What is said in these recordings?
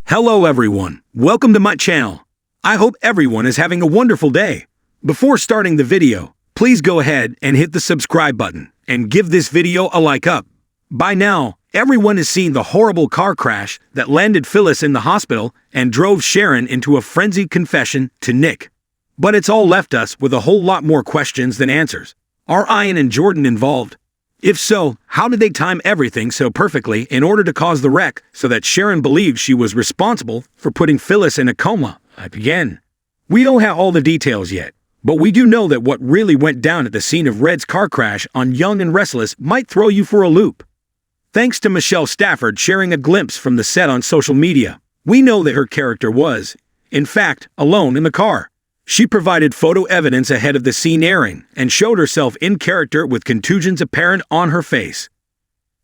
Hello everyone, welcome to my channel. I hope everyone is having a wonderful day. Before starting the video, please go ahead and hit the subscribe button and give this video a like up. By now, everyone has seen the horrible car crash that landed Phyllis in the hospital and drove Sharon into a frenzied confession to Nick. But it's all left us with a whole lot more questions than answers. Are Ian and Jordan involved? If so, how did they time everything so perfectly in order to cause the wreck so that Sharon believed she was responsible for putting Phyllis in a coma again? We don't have all the details yet, but we do know that what really went down at the scene of Red's car crash on Young and Restless might throw you for a loop. Thanks to Michelle Stafford sharing a glimpse from the set on social media, we know that her character was, in fact, alone in the car. She provided photo evidence ahead of the scene airing and showed herself in character with contusions apparent on her face.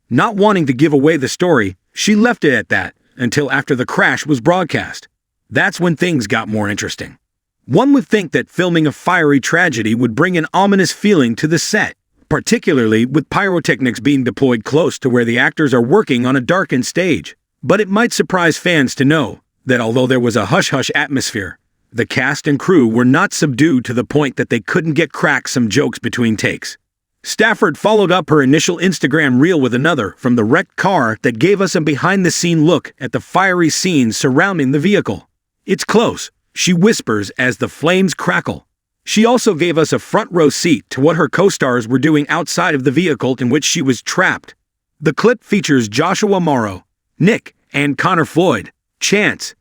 Not wanting to give away the story, she left it at that until after the crash was broadcast. That's when things got more interesting. One would think that filming a fiery tragedy would bring an ominous feeling to the set, particularly with pyrotechnics being deployed close to where the actors are working on a darkened stage. But it might surprise fans to know that although there was a hush-hush atmosphere, the cast and crew were not subdued to the point that they couldn't get crack some jokes between takes. Stafford followed up her initial Instagram reel with another from the wrecked car that gave us a behind-the-scene look at the fiery scenes surrounding the vehicle. "It's close," she whispers as the flames crackle. She also gave us a front-row seat to what her co-stars were doing outside of the vehicle in which she was trapped. The clip features Joshua Morrow, Nick, and Connor Floyd, Chance,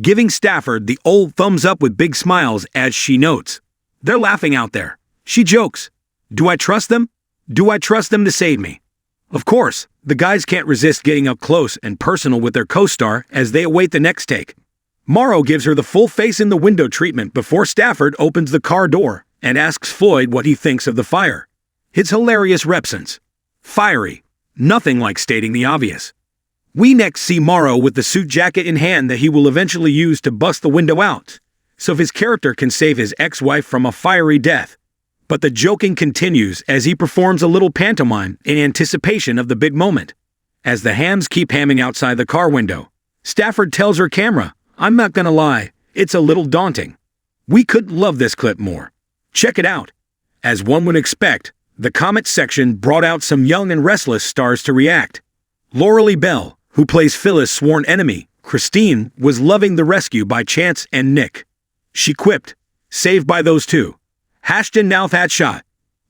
giving Stafford the old thumbs up with big smiles as she notes, "They're laughing out there." She jokes, "Do I trust them? Do I trust them to save me?" Of course, the guys can't resist getting up close and personal with their co-star as they await the next take. Morrow gives her the full face in the window treatment before Stafford opens the car door and asks Floyd what he thinks of the fire. His hilarious repsence. Fiery. Nothing like stating the obvious. We next see Morrow with the suit jacket in hand that he will eventually use to bust the window out, so his character can save his ex-wife from a fiery death. But the joking continues as he performs a little pantomime in anticipation of the big moment. As the hams keep hamming outside the car window, Stafford tells her camera, "I'm not gonna lie, it's a little daunting." We couldn't love this clip more. Check it out. As one would expect, the comment section brought out some Young and Restless stars to react. Lauralee Bell, who plays Phyllis' sworn enemy, Christine, was loving the rescue by Chance and Nick. She quipped, "Saved by those two. Hashtag now that shot."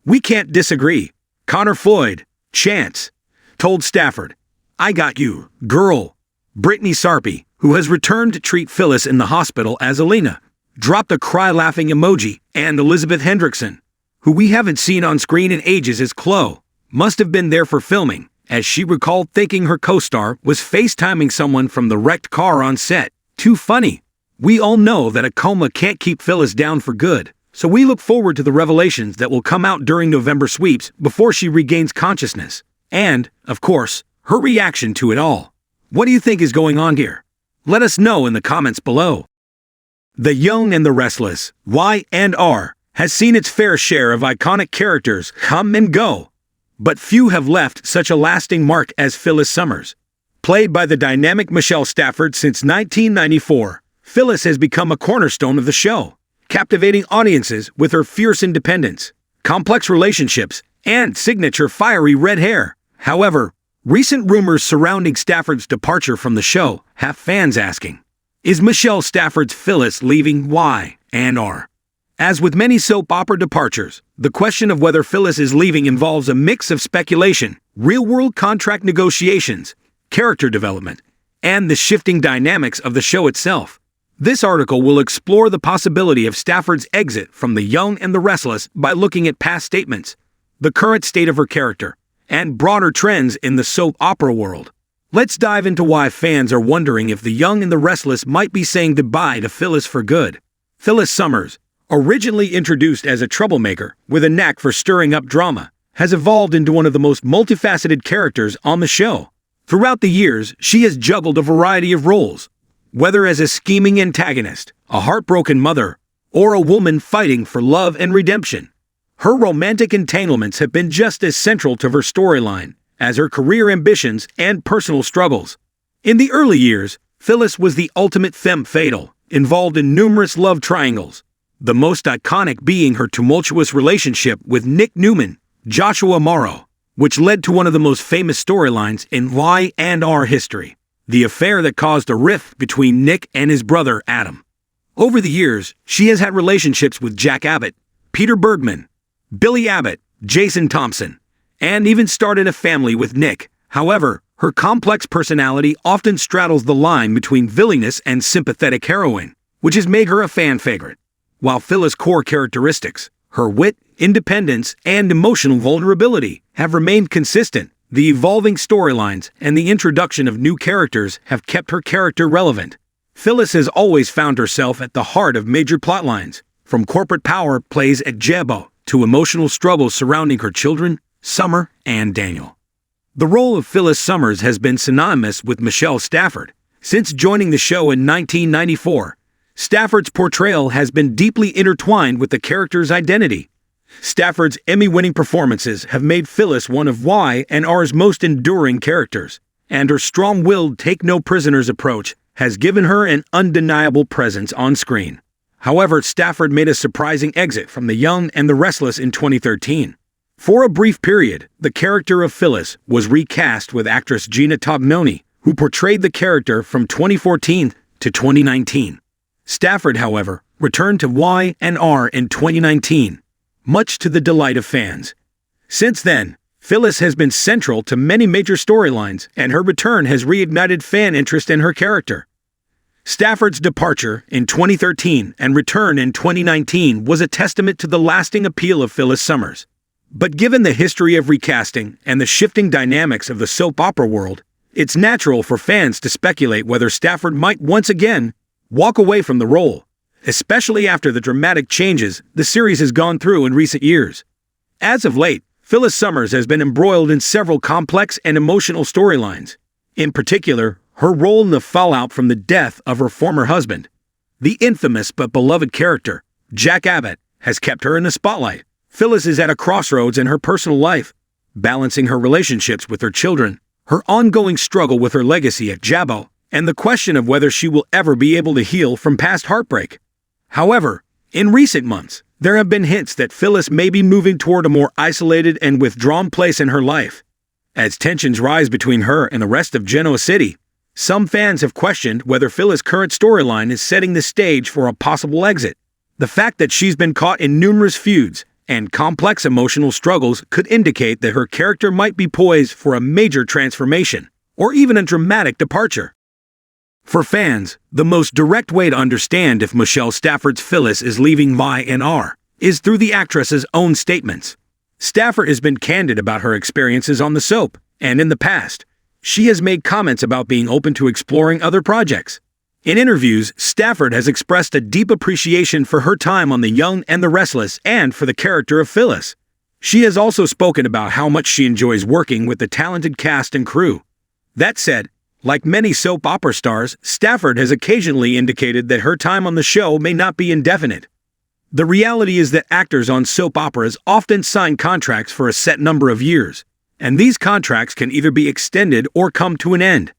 We can't disagree. Connor Floyd, Chance, told Stafford, "I got you, girl." Brittany Sarpy, who has returned to treat Phyllis in the hospital as Elena, dropped a cry-laughing emoji, and Elizabeth Hendrickson, who we haven't seen on screen in ages as Chloe, must have been there for filming, as she recalled thinking her co-star was FaceTiming someone from the wrecked car on set. Too funny. We all know that a coma can't keep Phyllis down for good, so we look forward to the revelations that will come out during November sweeps before she regains consciousness. And, of course, her reaction to it all. What do you think is going on here? Let us know in the comments below. The Young and the Restless, Y&R, has seen its fair share of iconic characters come and go, but few have left such a lasting mark as Phyllis Summers. Played by the dynamic Michelle Stafford since 1994, Phyllis has become a cornerstone of the show, captivating audiences with her fierce independence, complex relationships, and signature fiery red hair. However, recent rumors surrounding Stafford's departure from the show have fans asking, is Michelle Stafford's Phyllis leaving Y&R? As with many soap opera departures, the question of whether Phyllis is leaving involves a mix of speculation, real-world contract negotiations, character development, and the shifting dynamics of the show itself. This article will explore the possibility of Stafford's exit from The Young and the Restless by looking at past statements, the current state of her character, and broader trends in the soap opera world. Let's dive into why fans are wondering if The Young and the Restless might be saying goodbye to Phyllis for good. Phyllis Summers, originally introduced as a troublemaker with a knack for stirring up drama, has evolved into one of the most multifaceted characters on the show. Throughout the years, she has juggled a variety of roles, whether as a scheming antagonist, a heartbroken mother, or a woman fighting for love and redemption. Her romantic entanglements have been just as central to her storyline as her career ambitions and personal struggles. In the early years, Phyllis was the ultimate femme fatale, involved in numerous love triangles, the most iconic being her tumultuous relationship with Nick Newman, Joshua Morrow, which led to one of the most famous storylines in Y&R history, the affair that caused a rift between Nick and his brother Adam. Over the years, she has had relationships with Jack Abbott, Peter Bergman, Billy Abbott, Jason Thompson, and even started a family with Nick. However, her complex personality often straddles the line between villainous and sympathetic heroine, which has made her a fan favorite. While Phyllis' core characteristics, her wit, independence, and emotional vulnerability, have remained consistent, the evolving storylines and the introduction of new characters have kept her character relevant. Phyllis has always found herself at the heart of major plotlines, from corporate power plays at Jabbo to emotional struggles surrounding her children, Summer and Daniel. The role of Phyllis Summers has been synonymous with Michelle Stafford. Since joining the show in 1994, Stafford's portrayal has been deeply intertwined with the character's identity. Stafford's Emmy-winning performances have made Phyllis one of Y&R's most enduring characters, and her strong-willed take-no-prisoners approach has given her an undeniable presence on screen. However, Stafford made a surprising exit from The Young and the Restless in 2013. For a brief period, the character of Phyllis was recast with actress Gina Tognoni, who portrayed the character from 2014 to 2019. Stafford, however, returned to Y&R in 2019, much to the delight of fans. Since then, Phyllis has been central to many major storylines, and her return has reignited fan interest in her character. Stafford's departure in 2013 and return in 2019 was a testament to the lasting appeal of Phyllis Summers. But given the history of recasting and the shifting dynamics of the soap opera world, it's natural for fans to speculate whether Stafford might once again walk away from the role, especially after the dramatic changes the series has gone through in recent years. As of late, Phyllis Summers has been embroiled in several complex and emotional storylines. In particular, her role in the fallout from the death of her former husband, the infamous but beloved character, Jack Abbott, has kept her in the spotlight. Phyllis is at a crossroads in her personal life, balancing her relationships with her children, her ongoing struggle with her legacy at Jabbo, and the question of whether she will ever be able to heal from past heartbreak. However, in recent months, there have been hints that Phyllis may be moving toward a more isolated and withdrawn place in her life. As tensions rise between her and the rest of Genoa City, some fans have questioned whether Phyllis' current storyline is setting the stage for a possible exit. The fact that she's been caught in numerous feuds and complex emotional struggles could indicate that her character might be poised for a major transformation, or even a dramatic departure. For fans, the most direct way to understand if Michelle Stafford's Phyllis is leaving Y&R is through the actress's own statements. Stafford has been candid about her experiences on the soap, and in the past, she has made comments about being open to exploring other projects. In interviews, Stafford has expressed a deep appreciation for her time on The Young and the Restless and for the character of Phyllis. She has also spoken about how much she enjoys working with the talented cast and crew. That said, like many soap opera stars, Stafford has occasionally indicated that her time on the show may not be indefinite. The reality is that actors on soap operas often sign contracts for a set number of years, and these contracts can either be extended or come to an end.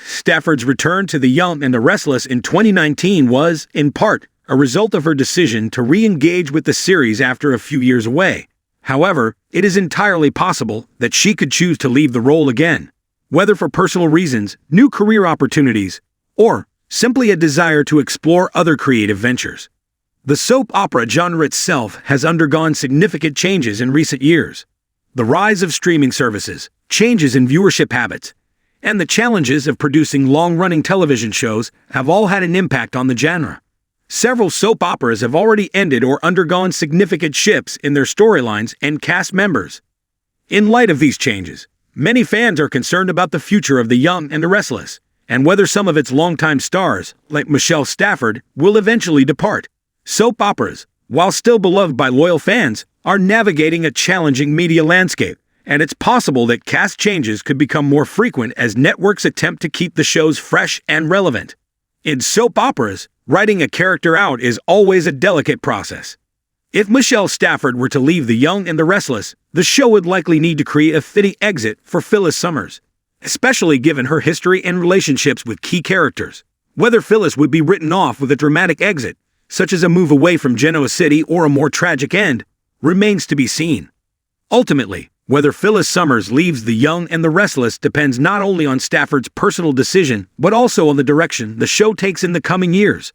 Stafford's return to The Young and the Restless in 2019 was, in part, a result of her decision to re-engage with the series after a few years away. However, it is entirely possible that she could choose to leave the role again, whether for personal reasons, new career opportunities, or simply a desire to explore other creative ventures. The soap opera genre itself has undergone significant changes in recent years. The rise of streaming services, changes in viewership habits, and the challenges of producing long-running television shows have all had an impact on the genre. Several soap operas have already ended or undergone significant shifts in their storylines and cast members. In light of these changes, many fans are concerned about the future of The Young and the Restless, and whether some of its longtime stars, like Michelle Stafford, will eventually depart. Soap operas, while still beloved by loyal fans, are navigating a challenging media landscape, and it's possible that cast changes could become more frequent as networks attempt to keep the shows fresh and relevant. In soap operas, writing a character out is always a delicate process. If Michelle Stafford were to leave The Young and the Restless, the show would likely need to create a fitting exit for Phyllis Summers. especially given her history and relationships with key characters. Whether Phyllis would be written off with a dramatic exit, such as a move away from Genoa City or a more tragic end, remains to be seen. Ultimately, whether Phyllis Summers leaves The Young and the Restless depends not only on Stafford's personal decision, but also on the direction the show takes in the coming years.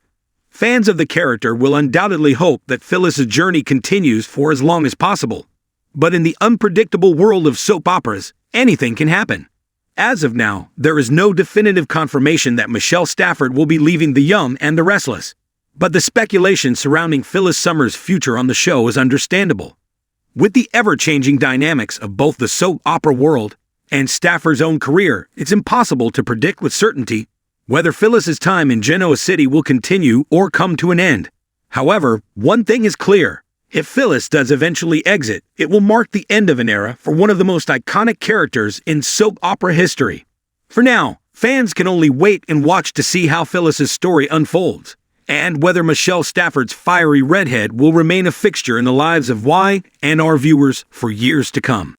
Fans of the character will undoubtedly hope that Phyllis's journey continues for as long as possible. But in the unpredictable world of soap operas, anything can happen. As of now, there is no definitive confirmation that Michelle Stafford will be leaving The Young and the Restless. But the speculation surrounding Phyllis Summers' future on the show is understandable. With the ever-changing dynamics of both the soap opera world and Stafford's own career, it's impossible to predict with certainty whether Phyllis's time in Genoa City will continue or come to an end. However, one thing is clear. If Phyllis does eventually exit, it will mark the end of an era for one of the most iconic characters in soap opera history. For now, fans can only wait and watch to see how Phyllis's story unfolds, and whether Michelle Stafford's fiery redhead will remain a fixture in the lives of and our viewers for years to come.